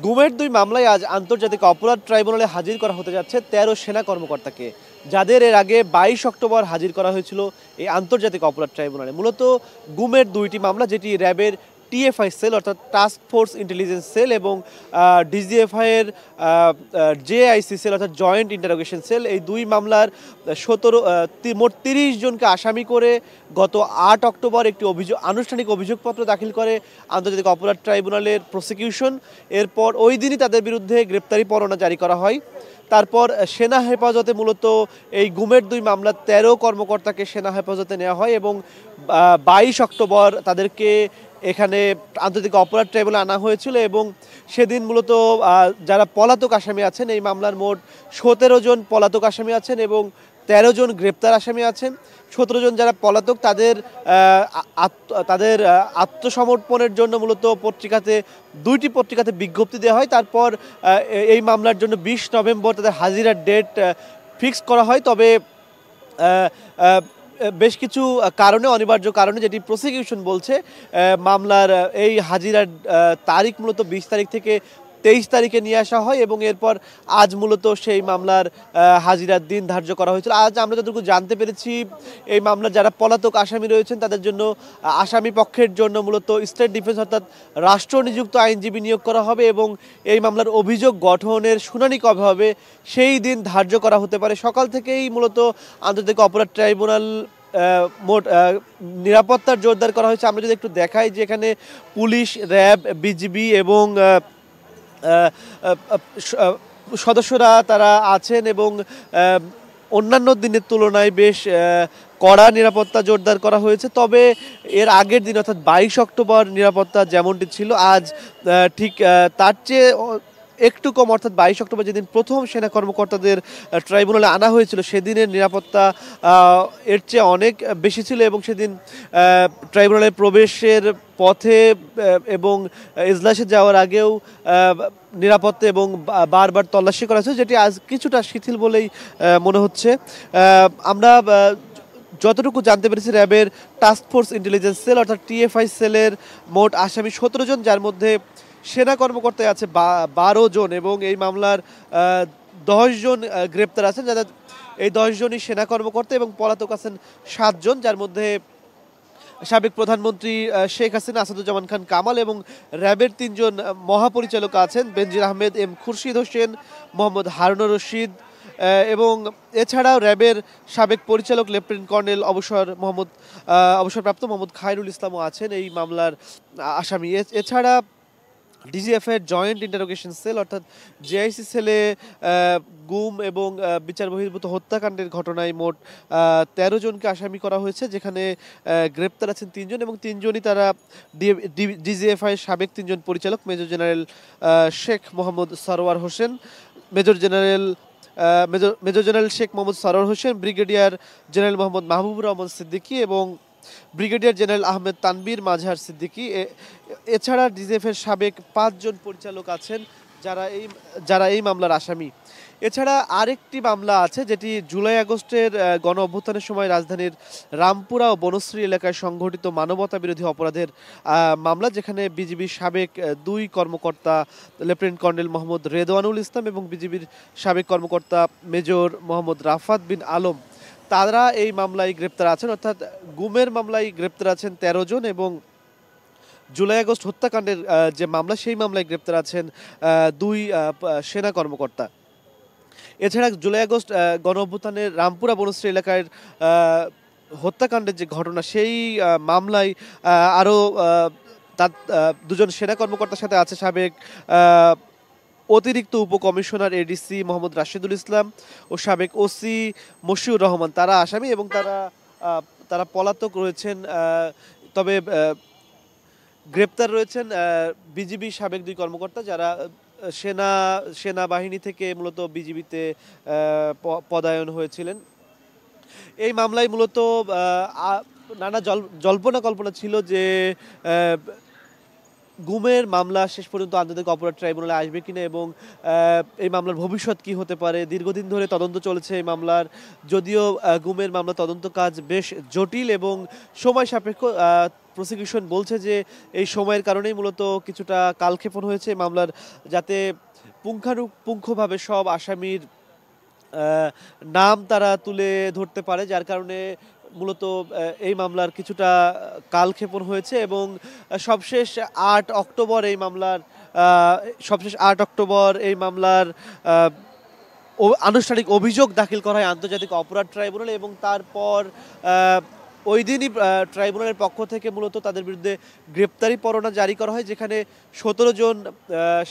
গুমের দুই মামলায় আজ আন্তর্জাতিক অপরাধ ট্রাইব্যুনালে হাজির করা হতে যাচ্ছে ১৩ সেনা কর্মকর্তাকে, যাদের এর আগে ২২ অক্টোবর হাজির করা হয়েছিল এই আন্তর্জাতিক অপরাধ ট্রাইব্যুনালে। মূলত গুমের দুইটি মামলা, যেটি র্যাবের টিএফআই সেল অর্থাৎ টাস্ক ফোর্স ইন্টেলিজেন্স সেল এবং ডিজিএফআই এর জেআইসি সেল অর্থাৎ জয়েন্ট ইন্টারোগেশন সেল, এই দুই মামলার মোট ৩০ জনকে আসামি করে গত ৮ অক্টোবর একটি আনুষ্ঠানিক অভিযোগপত্র দাখিল করে আন্তর্জাতিক অপরাধ ট্রাইব্যুনালের প্রসিকিউশন। এরপর ওই দিনই তাদের বিরুদ্ধে গ্রেপ্তারি পরোয়ানা জারি করা হয়। তারপর সেনা হেফাজতে মূলত এই গুমের দুই মামলা ১৩ কর্মকর্তাকে সেনা হেফাজতে নেওয়া হয় এবং ২২ অক্টোবর তাদেরকে এখানে আন্তর্জাতিক অপরাধ ট্রাইব্যুনালে আনা হয়েছিল এবং সেদিন মূলত যারা পলাতক আসামি আছেন, এই মামলার মোট ১৭ জন পলাতক আসামি আছেন এবং ১৩ জন গ্রেপ্তার আসামি আছেন। ১৭ জন যারা পলাতক তাদের আত্মসমর্পণের জন্য মূলত দুইটি পত্রিকাতে বিজ্ঞপ্তি দেওয়া হয়। তারপর এই মামলার জন্য ২০ নভেম্বর তাদের হাজিরার ডেট ফিক্স করা হয়। তবে বেশ কিছু কারণে, অনিবার্য কারণে, যেটি প্রসিকিউশন বলছে, মামলার এই হাজিরার তারিখ মূলত ২০ তারিখ থেকে ২৩ তারিখে নিয়ে আসা হয় এবং এরপর আজ মূলত সেই মামলার হাজিরার দিন ধার্য করা হয়েছিল। আজ আমরা যতটুকু জানতে পেরেছি, এই মামলার যারা পলাতক আসামি রয়েছেন তাদের জন্য আসামি পক্ষের জন্য মূলত স্টেট ডিফেন্স অর্থাৎ রাষ্ট্র নিযুক্ত আইনজীবী নিয়োগ করা হবে এবং এই মামলার অভিযোগ গঠনের শুনানি কবে হবে সেই দিন ধার্য করা হতে পারে। সকাল থেকেই মূলত আন্তর্জাতিক অপরাধ ট্রাইব্যুনাল মোট নিরাপত্তার জোরদার করা হয়েছে। আমরা যদি একটু দেখাই যে এখানে পুলিশ, র্যাব, বিজিবি এবং সদস্যরা তারা আছেন এবং অন্যান্য দিনের তুলনায় বেশ কড়া নিরাপত্তা জোরদার করা হয়েছে। তবে এর আগের দিন অর্থাৎ ২২ অক্টোবর নিরাপত্তা যেমনটি ছিল, আজ ঠিক তার চেয়ে একটু কম, অর্থাৎ ২২ অক্টোবর যেদিন প্রথম সেনা কর্মকর্তাদের ট্রাইব্যুনালে আনা হয়েছিল সেদিনের নিরাপত্তা এর চেয়ে অনেক বেশি ছিল এবং সেদিন ট্রাইব্যুনালে প্রবেশের পথে এবং এজলাসে যাওয়ার আগেও নিরাপত্তা এবং বারবার তল্লাশি করা হয়েছে, যেটি আজ কিছুটা শিথিল বলেই মনে হচ্ছে। আমরা যতটুকু জানতে পেরেছি, র্যাবের টাস্ক ফোর্স ইন্টেলিজেন্স সেল অর্থাৎ টিএফআই সেলের মোট আসামি ১৭ জন, যার মধ্যে সেনা কর্মকর্তায় আছে ১২ জন এবং এই মামলার ১০ জন গ্রেপ্তার আছেন, যাদের এই ১০ জনই সেনা কর্মকর্তা এবং পলাতক আছেন ৭ জন, যার মধ্যে সাবেক প্রধানমন্ত্রী শেখ হাসিনা, আসাদুজ্জামান খান কামাল এবং র্যাবের ৩ জন মহাপরিচালক আছেন, বেনজির আহমেদ, এম খুরশিদ হোসেন, মোহাম্মদ হারুনুর রশিদ এবং এছাড়াও র্যাবের সাবেক পরিচালক লেফটেন্যান্ট কর্নেল অবসরপ্রাপ্ত মোহাম্মদ খায়রুল ইসলামও আছেন এই মামলার আসামি। এছাড়া ডিজিএফআই জয়েন্ট ইন্টারোগেশন সেল অর্থাৎ জেআইসি সেলে গুম এবং বিচার বহির্ভূত হত্যাকাণ্ডের ঘটনায় মোট ১৩ জনকে আসামি করা হয়েছে, যেখানে গ্রেপ্তার আছেন ৩ জন এবং ৩ জনই তারা ডিজিএফআই সাবেক ৩ জন পরিচালক major general Sheikh Mohammad Sarwar Hossain, major general Sheikh Mohammad Sarwar Hossain, brigadier general Mohammad Mahbubur Rahman Siddiqui এবং ব্রিগেডিয়ার জেনারেল আহমেদ তানবীর মাজহার সিদ্দিকী। এছাড়া ডিজিএফের সাবেক ৫ জন পরিচালক আছেন যারা এই মামলার আসামি। এছাড়া আরেকটি মামলা আছে, যেটি জুলাই আগস্টের গণ অভ্যুত্থানের সময় রাজধানীর রামপুরা ও বনশ্রী এলাকায় সংঘটিত মানবতা বিরোধী অপরাধের মামলা, যেখানে বিজিবির সাবেক ২ কর্মকর্তা লেফটেন্যান্ট কর্নেল মোহাম্মদ রেদওয়ানুল ইসলাম এবং বিজিবির সাবেক কর্মকর্তা মেজর মোহাম্মদ রাফাত বিন আলম, তারা এই মামলায় গ্রেপ্তার আছেন। অর্থাৎ গুমের মামলায় গ্রেপ্তার আছেন ১৩ জন এবং জুলাই আগস্ট হত্যাকাণ্ডের যে মামলা, সেই মামলায় গ্রেপ্তার আছেন ২ সেনা কর্মকর্তা। এছাড়া জুলাই আগস্ট গণ অভ্যুত্থানের রামপুরা বনশ্রী এলাকার হত্যাকাণ্ডের যে ঘটনা, সেই মামলায় আরও তার ২ জন সেনা কর্মকর্তার সাথে আছে সাবেক অতিরিক্ত উপকমিশনার এডিসি মোহাম্মদ রাশেদুল ইসলাম ও সাবেক ওসি মশিউর রহমান, তারা আসামি এবং তারা পলাতক রয়েছেন। তবে গ্রেপ্তার রয়েছেন বিজিবি সাবেক ২ কর্মকর্তা, যারা সেনাবাহিনী থেকে মূলত বিজিবিতে পদায়ন হয়েছিলেন। এই মামলায় মূলত নানা জল্পনা কল্পনা ছিল যে গুমের মামলা শেষ পর্যন্ত আন্তর্জাতিক অপরাধ ট্রাইব্যুনালে আসবে কিনা এবং এই মামলার ভবিষ্যৎ কি হতে পারে। দীর্ঘদিন ধরে তদন্ত চলেছে এই মামলার, যদিও গুমের মামলা তদন্ত কাজ বেশ জটিল এবং সময় সাপেক্ষ। প্রসিকিউশন বলছে যে এই সময়ের কারণেই মূলত কিছুটা কালক্ষেপণ হয়েছে এই মামলার, যাতে পুঙ্খানুপুঙ্খভাবে সব আসামির নাম তারা তুলে ধরতে পারে, যার কারণে মূলত এই মামলার কিছুটা কালক্ষেপণ হয়েছে এবং সবশেষ ৮ অক্টোবর এই মামলার সবশেষ ৮ অক্টোবর এই মামলার আনুষ্ঠানিক অভিযোগ দাখিল করা হয় আন্তর্জাতিক অপরাধ ট্রাইব্যুনালে এবং তারপর ওই দিনই ট্রাইব্যুনালের পক্ষ থেকে মূলত তাদের বিরুদ্ধে গ্রেপ্তারি পরোয়ানা জারি করা হয়, যেখানে ১৭ জন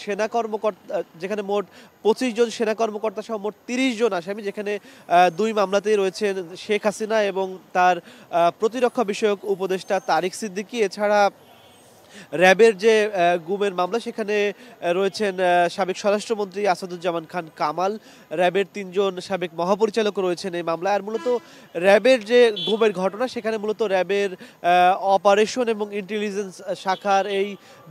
সেনা কর্মকর্তা, যেখানে মোট ২৫ জন সেনা কর্মকর্তা সহ মোট ৩০ জন আসামি, যেখানে দুই মামলাতেই রয়েছেন শেখ হাসিনা এবং তার প্রতিরক্ষা বিষয়ক উপদেষ্টা তারিক সিদ্দিকী। এছাড়া র্যাবের যে গুমের মামলা, সেখানে রয়েছেন সাবেক স্বরাষ্ট্রমন্ত্রী আসাদুজ্জামান খান কামাল, র্যাবের ৩ জন সাবেক মহাপরিচালক রয়েছেন এই মামলায়। আর মূলত র্যাবের যে গুমের ঘটনা, সেখানে মূলত র্যাবের অপারেশন এবং ইন্টেলিজেন্স শাখার এই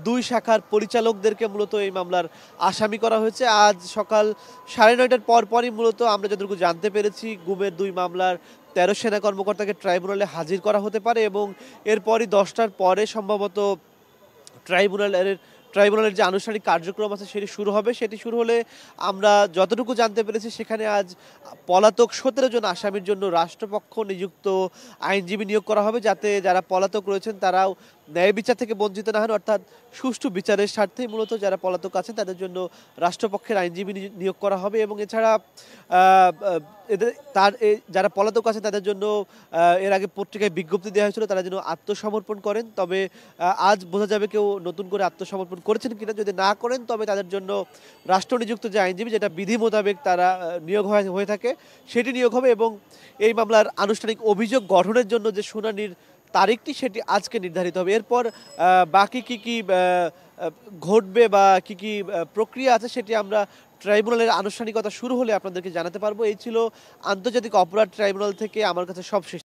দুই শাখার পরিচালকদেরকে মূলত এই মামলার আসামি করা হয়েছে। আজ সকাল ৯:৩০টার পরপরই মূলত আমরা যতটুকু জানতে পেরেছি, গুমের দুই মামলার ১৩ সেনা কর্মকর্তাকে ট্রাইব্যুনালে হাজির করা হতে পারে এবং এরপরই ১০টার পরে সম্ভবত ট্রাইব্যুনালের যে আনুষ্ঠানিক কার্যক্রম আছে সেটি শুরু হবে। সেটি শুরু হলে আমরা যতটুকু জানতে পেরেছি, সেখানে আজ পলাতক ১৭ জন আসামির জন্য রাষ্ট্রপক্ষ নিযুক্ত আইনজীবী নিয়োগ করা হবে, যাতে যারা পলাতক রয়েছেন তারাও ন্যায় বিচার থেকে বঞ্চিত না হন। অর্থাৎ সুষ্ঠু বিচারের স্বার্থেই মূলত যারা পলাতক আছেন তাদের জন্য রাষ্ট্রপক্ষের আইনজীবী নিয়োগ করা হবে এবং এছাড়া যারা পলাতক আছে তাদের জন্য এর আগে পত্রিকায় বিজ্ঞপ্তি দেওয়া হয়েছিল তারা যেন আত্মসমর্পণ করেন। তবে আজ বোঝা যাবে কেউ নতুন করে আত্মসমর্পণ করেছেন কিনা। যদি না করেন তবে তাদের জন্য রাষ্ট্র নিযুক্ত যে আইনজীবী, যেটা বিধি মোতাবেক তারা নিয়োগ হয়ে থাকে, সেটি নিয়োগ হবে এবং এই মামলার আনুষ্ঠানিক অভিযোগ গঠনের জন্য যে শুনানির তারিখটি, সেটি আজকে নির্ধারিত হবে। এরপর বাকি কি ঘটবে বা কি প্রক্রিয়া আছে, সেটি আমরা ট্রাইব্যুনালের আনুষ্ঠানিকতা শুরু হলে আপনাদেরকে জানাতে পারবো। এই ছিল আন্তর্জাতিক অপরাধ ট্রাইব্যুনাল থেকে আমার কাছে সবশেষ।